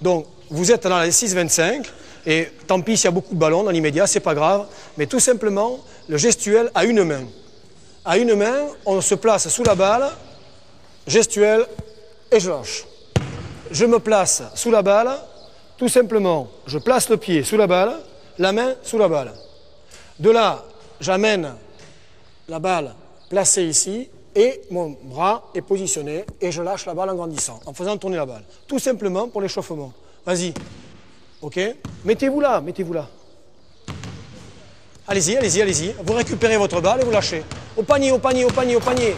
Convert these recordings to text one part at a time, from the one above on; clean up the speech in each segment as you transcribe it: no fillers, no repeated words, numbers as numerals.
Donc, vous êtes dans les 6,25, et tant pis s'il y a beaucoup de ballons dans l'immédiat, c'est pas grave, mais tout simplement, le gestuel à une main. À une main, on se place sous la balle, gestuel, et je lâche. Je me place sous la balle, tout simplement, je place le pied sous la balle, la main sous la balle. De là, j'amène la balle placée ici, et mon bras est positionné, et je lâche la balle en grandissant, en faisant tourner la balle. Tout simplement pour l'échauffement. Vas-y. Ok? Mettez-vous là, mettez-vous là. Allez-y, allez-y, allez-y. Vous récupérez votre balle et vous lâchez. Au panier, au panier, au panier, au panier.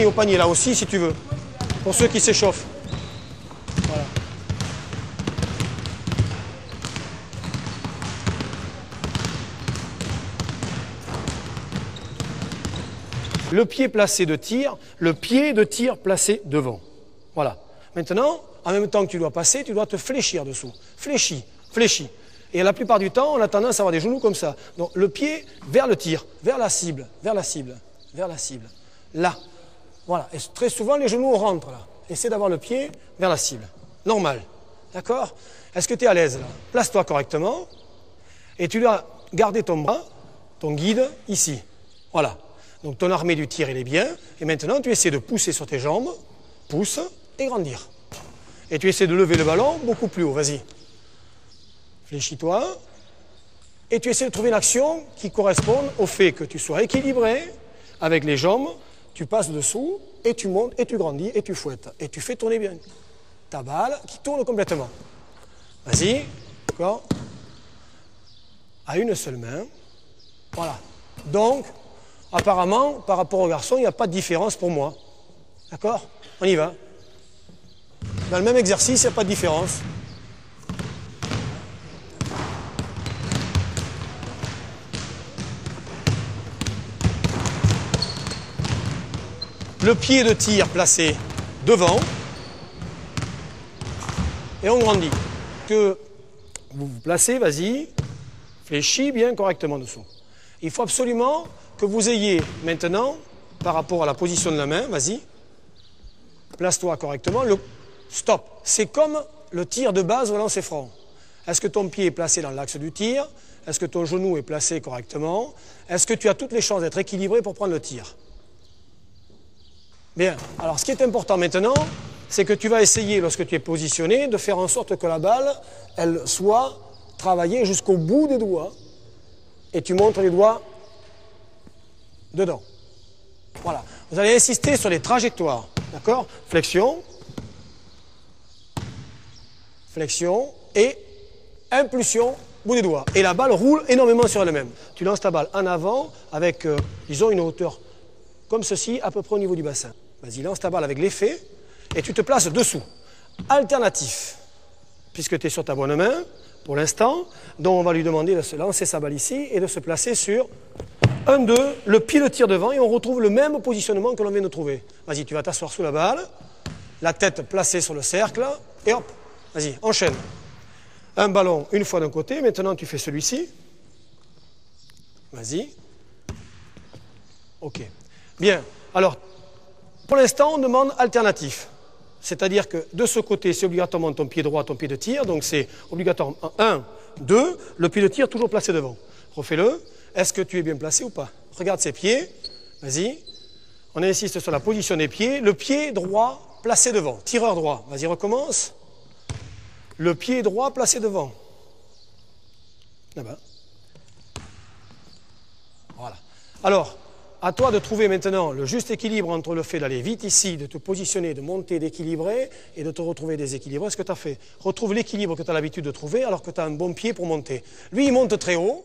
Au panier, là aussi, si tu veux. Pour ceux qui s'échauffent. Voilà. Le pied placé de tir, le pied de tir placé devant. Voilà. Maintenant, en même temps que tu dois passer, tu dois te fléchir dessous. Fléchis, fléchis. Et la plupart du temps, on a tendance à avoir des genoux comme ça. Donc le pied vers le tir, vers la cible, vers la cible, vers la cible. Là. Voilà. Et très souvent, les genoux rentrent là. Essaie d'avoir le pied vers la cible. Normal. D'accord? Est-ce que tu es à l'aise là? Place-toi correctement. Et tu dois garder ton bras, ton guide, ici. Voilà. Donc ton armée du tir, il est bien. Et maintenant, tu essaies de pousser sur tes jambes. Pousse et grandir. Et tu essaies de lever le ballon beaucoup plus haut. Vas-y. Fléchis-toi. Et tu essaies de trouver une action qui corresponde au fait que tu sois équilibré avec les jambes. Tu passes dessous et tu montes et tu grandis et tu fouettes. Et tu fais tourner bien ta balle qui tourne complètement. Vas-y. D'accord? À une seule main. Voilà. Donc, apparemment, par rapport aux garçons, il n'y a pas de différence pour moi. D'accord? On y va. Dans le même exercice, il n'y a pas de différence. Le pied de tir placé devant. Et on grandit. Que vous vous placez, vas-y. Fléchis bien correctement dessous. Il faut absolument que vous ayez maintenant, par rapport à la position de la main, vas-y. Place-toi correctement. Stop. C'est comme le tir de base au lancer franc. Est-ce que ton pied est placé dans l'axe du tir? Est-ce que ton genou est placé correctement? Est-ce que tu as toutes les chances d'être équilibré pour prendre le tir? Bien. Alors, ce qui est important maintenant, c'est que tu vas essayer, lorsque tu es positionné, de faire en sorte que la balle, elle soit travaillée jusqu'au bout des doigts. Et tu montres les doigts dedans. Voilà. Vous allez insister sur les trajectoires. D'accord? Flexion. Flexion et impulsion, bout des doigts. Et la balle roule énormément sur elle-même. Tu lances ta balle en avant avec, disons, une hauteur comme ceci, à peu près au niveau du bassin. Vas-y, lance ta balle avec l'effet et tu te places dessous. Alternatif, puisque tu es sur ta bonne main, pour l'instant, donc on va lui demander de se lancer sa balle ici et de se placer sur 1, 2, le pied de tir devant et on retrouve le même positionnement que l'on vient de trouver. Vas-y, tu vas t'asseoir sous la balle, la tête placée sur le cercle et hop, vas-y, enchaîne. Un ballon une fois d'un côté, maintenant tu fais celui-ci. Vas-y. Ok. Bien, alors, pour l'instant, on demande alternatif. C'est-à-dire que de ce côté, c'est obligatoirement ton pied droit, ton pied de tir. Donc c'est obligatoire 1, 2, le pied de tir toujours placé devant. Refais-le. Est-ce que tu es bien placé ou pas? Regarde ses pieds. Vas-y. On insiste sur la position des pieds. Le pied droit placé devant. Tireur droit. Vas-y, recommence. Le pied droit placé devant. Là-bas. Voilà. Alors, à toi de trouver maintenant le juste équilibre entre le fait d'aller vite ici, de te positionner, de monter, d'équilibrer et de te retrouver déséquilibré. Ce que tu as fait, retrouve l'équilibre que tu as l'habitude de trouver alors que tu as un bon pied pour monter. Lui, il monte très haut.